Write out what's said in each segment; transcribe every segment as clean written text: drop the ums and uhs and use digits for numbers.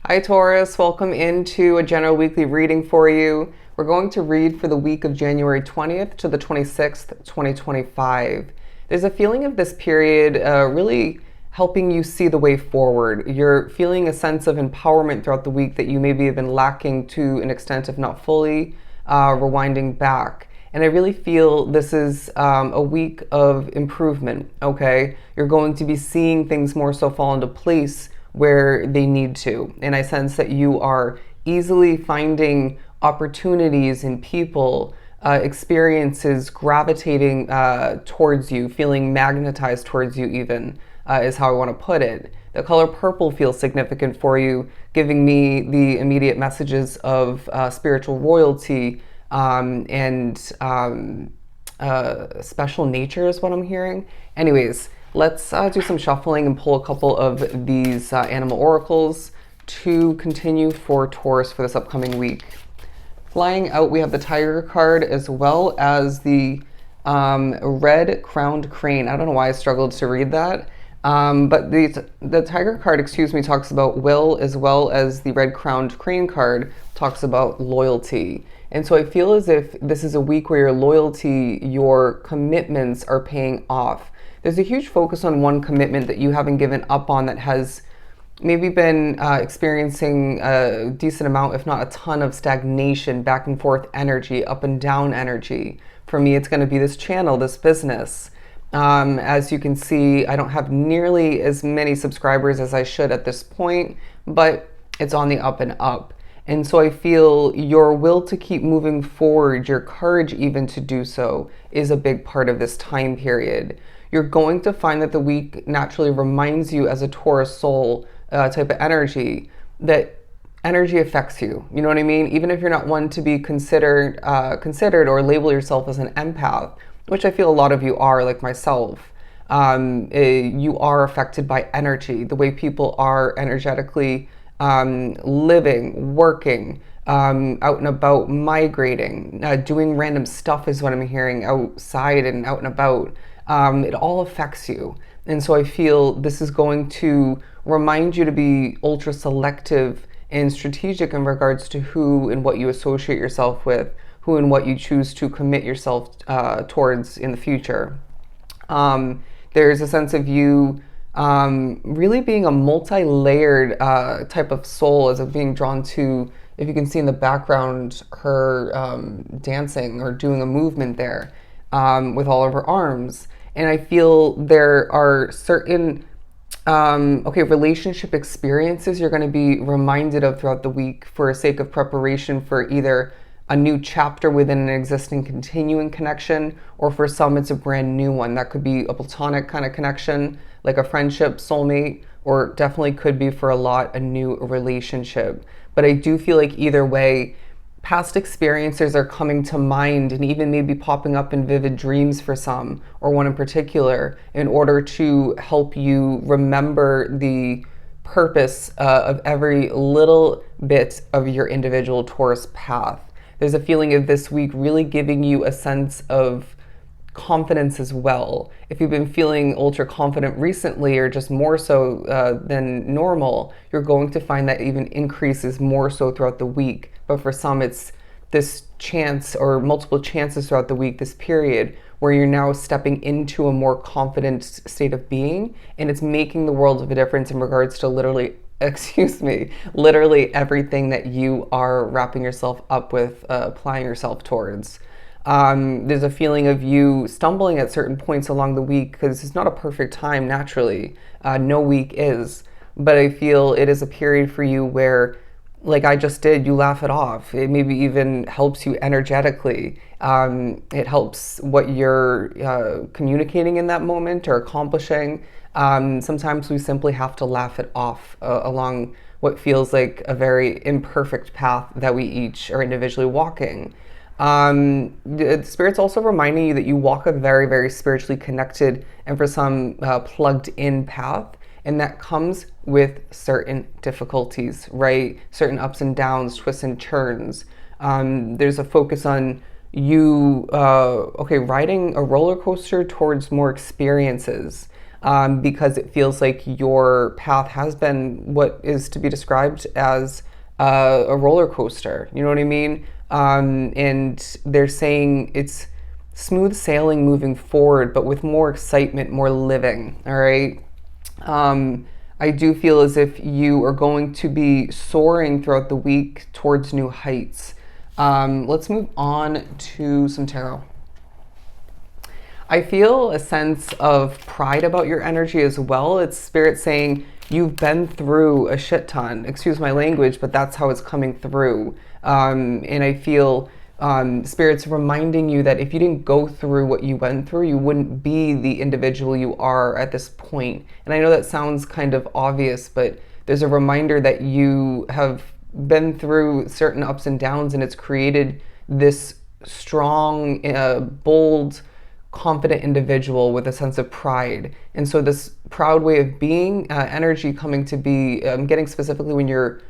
Hi Taurus, welcome into a general weekly reading for you. We're going to read for the week of January 20th to the 26th, 2025. There's a feeling of this period really helping you see the way forward. You're feeling a sense of empowerment throughout the week that you maybe have been lacking to an extent, if not fully, rewinding back. And I really feel this is a week of improvement, okay? You're going to be seeing things more so fall into place where they need to. And I sense that you are easily finding opportunities in people, experiences gravitating towards you, feeling magnetized towards you, even, is how I want to put it. The color purple feels significant for you, giving me the immediate messages of spiritual royalty and special nature, is what I'm hearing. Anyways, let's do some shuffling and pull a couple of these animal oracles to continue for Taurus for this upcoming week. Flying out, we have the Tiger card as well as the Red Crowned Crane. I don't know why I struggled to read that. But the Tiger card, talks about will, as well as the Red Crowned Crane card talks about loyalty. And so I feel as if this is a week where your loyalty, your commitments are paying off. There's a huge focus on one commitment that you haven't given up on that has maybe been experiencing a decent amount, if not a ton of stagnation, back and forth energy, up and down energy. For me, it's going to be this channel, this business. As you can see, I don't have nearly as many subscribers as I should at this point, but it's on the up and up. And so I feel your will to keep moving forward, your courage even to do so, is a big part of this time period. You're going to find that the week naturally reminds you, as a Taurus soul type of energy, that energy affects you. You know what I mean? Even if you're not one to be considered or label yourself as an empath, which I feel a lot of you are, like myself. You are affected by energy, the way people are energetically living, working, out and about, migrating, doing random stuff is what I'm hearing outside and out and about. It all affects you. And so I feel this is going to remind you to be ultra selective and strategic in regards to who and what you associate yourself with, who and what you choose to commit yourself towards in the future. There's a sense of you really being a multi-layered type of soul, as of being drawn to, if you can see in the background, her dancing or doing a movement there with all of her arms. And I feel there are certain relationship experiences you're going to be reminded of throughout the week for sake of preparation for either a new chapter within an existing continuing connection, or for some it's a brand new one. That could be a platonic kind of connection, like a friendship, soulmate, or definitely could be for a lot a new relationship. But I do feel like either way, past experiences are coming to mind and even maybe popping up in vivid dreams for some, or one in particular, in order to help you remember the purpose of every little bit of your individual Taurus path. There's a feeling of this week really giving you a sense of confidence as well. If you've been feeling ultra confident recently, or just more so than normal, you're going to find that even increases more so throughout the week. But for some, it's this chance or multiple chances throughout the week, this period where you're now stepping into a more confident state of being, and it's making the world of a difference in regards to literally everything that you are wrapping yourself up with, applying yourself towards. There's a feeling of you stumbling at certain points along the week, because it's not a perfect time naturally. No week is. But I feel it is a period for you where, like I just did, you laugh it off. It maybe even helps you energetically. It helps what you're communicating in that moment or accomplishing. Sometimes we simply have to laugh it off along what feels like a very imperfect path that we each are individually walking. The Spirit's also reminding you that you walk a very, very spiritually connected and for some plugged in path. And that comes with certain difficulties, right? Certain ups and downs, twists and turns. There's a focus on you, riding a roller coaster towards more experiences. because it feels like your path has been what is to be described as a roller coaster. You know what I mean? And they're saying it's smooth sailing moving forward, but with more excitement, more living. All right. I do feel as if you are going to be soaring throughout the week towards new heights. Let's move on to some tarot. I feel a sense of pride about your energy as well. It's spirit saying you've been through a shit ton. Excuse my language, but that's how it's coming through. And I feel spirit's reminding you that if you didn't go through what you went through, you wouldn't be the individual you are at this point. And I know that sounds kind of obvious, but there's a reminder that you have been through certain ups and downs, and it's created this strong, bold, confident individual with a sense of pride. And so this proud way of being, energy coming to be, getting specifically when you're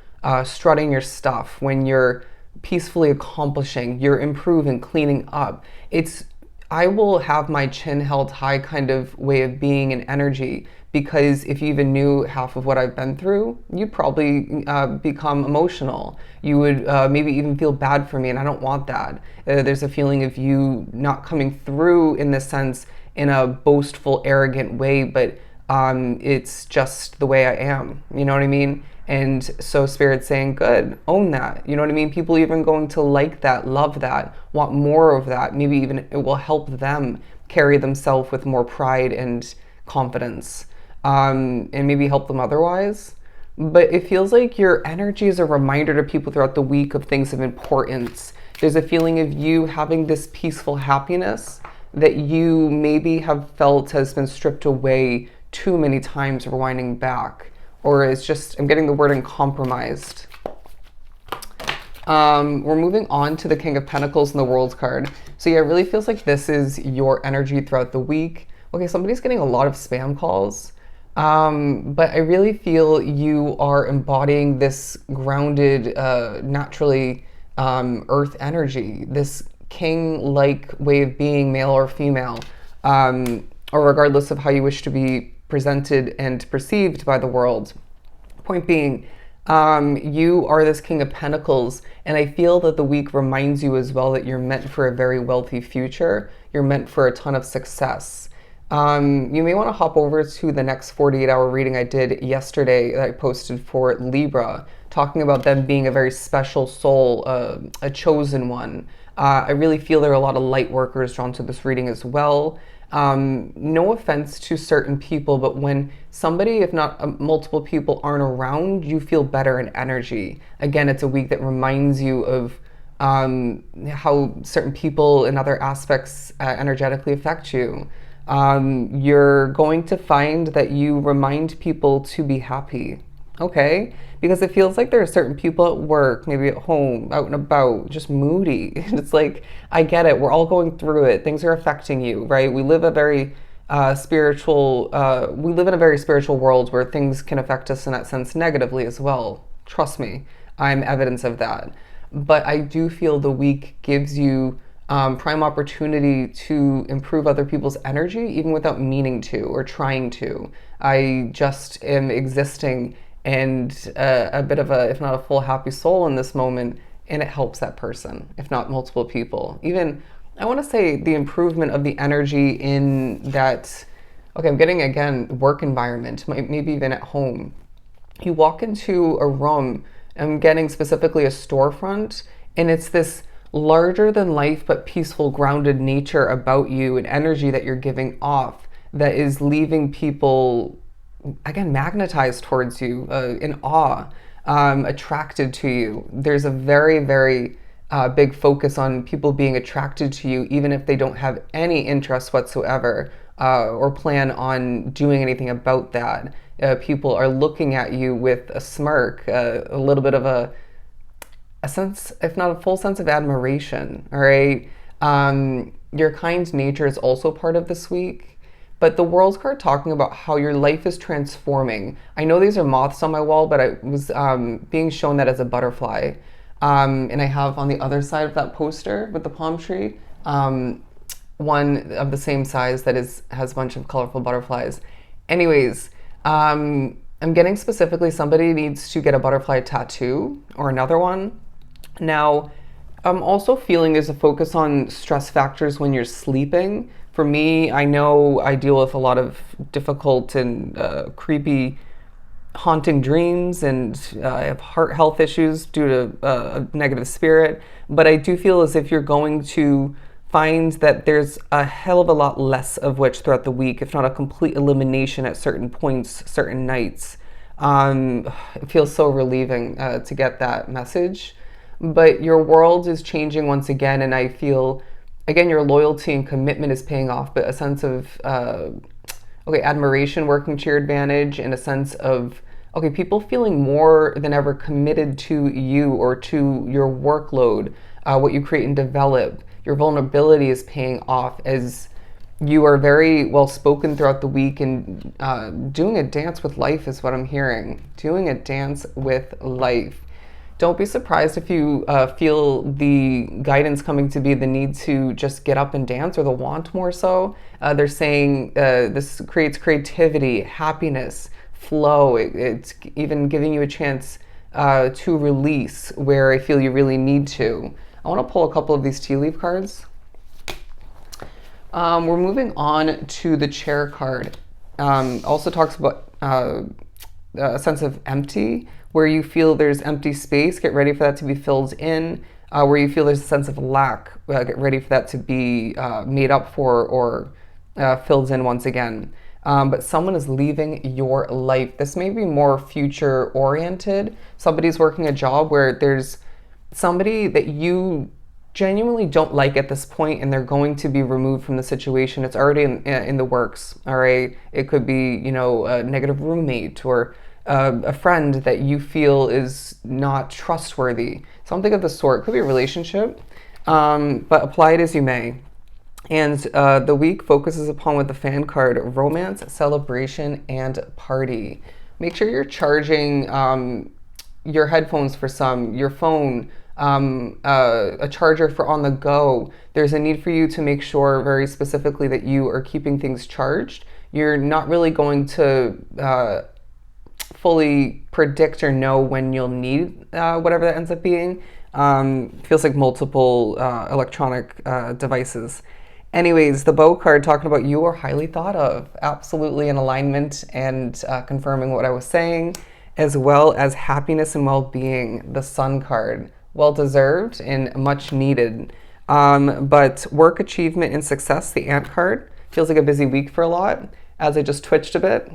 strutting your stuff, when you're peacefully accomplishing, you're improving, cleaning up. It's, I will have my chin held high kind of way of being and energy, because if you even knew half of what I've been through, you'd probably become emotional. You would maybe even feel bad for me, and I don't want that. There's a feeling of you not coming through in this sense in a boastful, arrogant way, but it's just the way I am. You know what I mean? And so Spirit's saying, good, own that. You know what I mean? People even going to like that, love that, want more of that. Maybe even it will help them carry themselves with more pride and confidence, and maybe help them otherwise. But it feels like your energy is a reminder to people throughout the week of things of importance. There's a feeling of you having this peaceful happiness that you maybe have felt has been stripped away too many times, rewinding back. Or it's just, I'm getting the word compromised. We're moving on to the King of Pentacles and the World's card. So yeah, it really feels like this is your energy throughout the week. Okay, somebody's getting a lot of spam calls. But I really feel you are embodying this grounded, naturally earth energy, this king-like way of being, male or female, or regardless of how you wish to be presented and perceived by the world. Point being, you are this King of Pentacles, and I feel that the week reminds you as well that you're meant for a very wealthy future. You're meant for a ton of success. You may want to hop over to the next 48-hour reading I did yesterday that I posted for Libra, talking about them being a very special soul, a chosen one. I really feel there are a lot of light workers drawn to this reading as well. No offense to certain people, but when somebody, if not multiple people, aren't around, you feel better in energy. Again, it's a week that reminds you of how certain people and other aspects energetically affect you. You're going to find that you remind people to be happy, okay? Because it feels like there are certain people at work, maybe at home, out and about, just moody. It's like, I get it. We're all going through it. Things are affecting you, right? We live a very spiritual, we live in a very spiritual world where things can affect us in that sense negatively as well. Trust me, I'm evidence of that. But I do feel the week gives you prime opportunity to improve other people's energy, even without meaning to or trying to. I just am existing and a bit of a, if not a full happy soul in this moment, and it helps that person, if not multiple people. Even, I want to say the improvement of the energy in that, okay, I'm getting, again, work environment, maybe even at home. You walk into a room, I'm getting specifically a storefront, and it's this larger than life but peaceful, grounded nature about you and energy that you're giving off that is leaving people, again, magnetized towards you, in awe, attracted to you. There's a very, very big focus on people being attracted to you, even if they don't have any interest whatsoever or plan on doing anything about that. People are looking at you with a smirk, a little bit of a sense, if not a full sense of admiration, all right? Your kind nature is also part of this week. But the World's card talking about how your life is transforming. I know these are moths on my wall, but I was being shown that as a butterfly. And I have on the other side of that poster with the palm tree, one of the same size that has a bunch of colorful butterflies. Anyways, I'm getting specifically somebody needs to get a butterfly tattoo or another one. Now, I'm also feeling there's a focus on stress factors when you're sleeping. For me, I know I deal with a lot of difficult and creepy, haunting dreams, and I have heart health issues due to a negative spirit. But I do feel as if you're going to find that there's a hell of a lot less of which throughout the week, if not a complete elimination at certain points, certain nights. It feels so relieving to get that message. But your world is changing once again, and I feel, again, your loyalty and commitment is paying off, but a sense of, okay, admiration working to your advantage, and a sense of, okay, people feeling more than ever committed to you or to your workload, what you create and develop. Your vulnerability is paying off as you are very well spoken throughout the week, and doing a dance with life is what I'm hearing. Doing a dance with life. Don't be surprised if you feel the guidance coming to be the need to just get up and dance, or the want more so. They're saying this creates creativity, happiness, flow. It's even giving you a chance to release where I feel you really need to. I want to pull a couple of these tea leaf cards. We're moving on to the chair card. Also talks about a sense of empty, where you feel there's empty space. Get ready for that to be filled in. Where you feel there's a sense of lack, get ready for that to be made up for or filled in once again. But someone is leaving your life. This may be more future oriented. Somebody's working a job where there's somebody that you genuinely don't like at this point, and they're going to be removed from the situation. It's already in the works. All right, it could be, you know, a negative roommate, or a friend that you feel is not trustworthy, something of the sort. It could be a relationship, but apply it as you may. And the week focuses upon, with the fan card, romance, celebration, and party. Make sure you're charging your headphones for some, your phone, a charger for on the go. There's a need for you to make sure very specifically that you are keeping things charged. You're not really going to fully predict or know when you'll need whatever that ends up being. Feels like multiple electronic devices. Anyways, the bow card talking about you are highly thought of, absolutely in alignment, and confirming what I was saying, as well as happiness and well-being. The sun card, well-deserved and much needed. But work, achievement, and success, the ant card, feels like a busy week for a lot, as I just twitched a bit.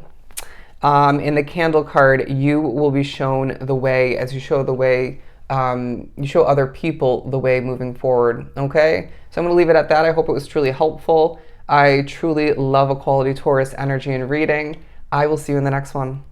In the candle card, you will be shown the way, as you show the way, you show other people the way moving forward, okay? So I'm going to leave it at that. I hope it was truly helpful. I truly love a quality Taurus energy and reading. I will see you in the next one.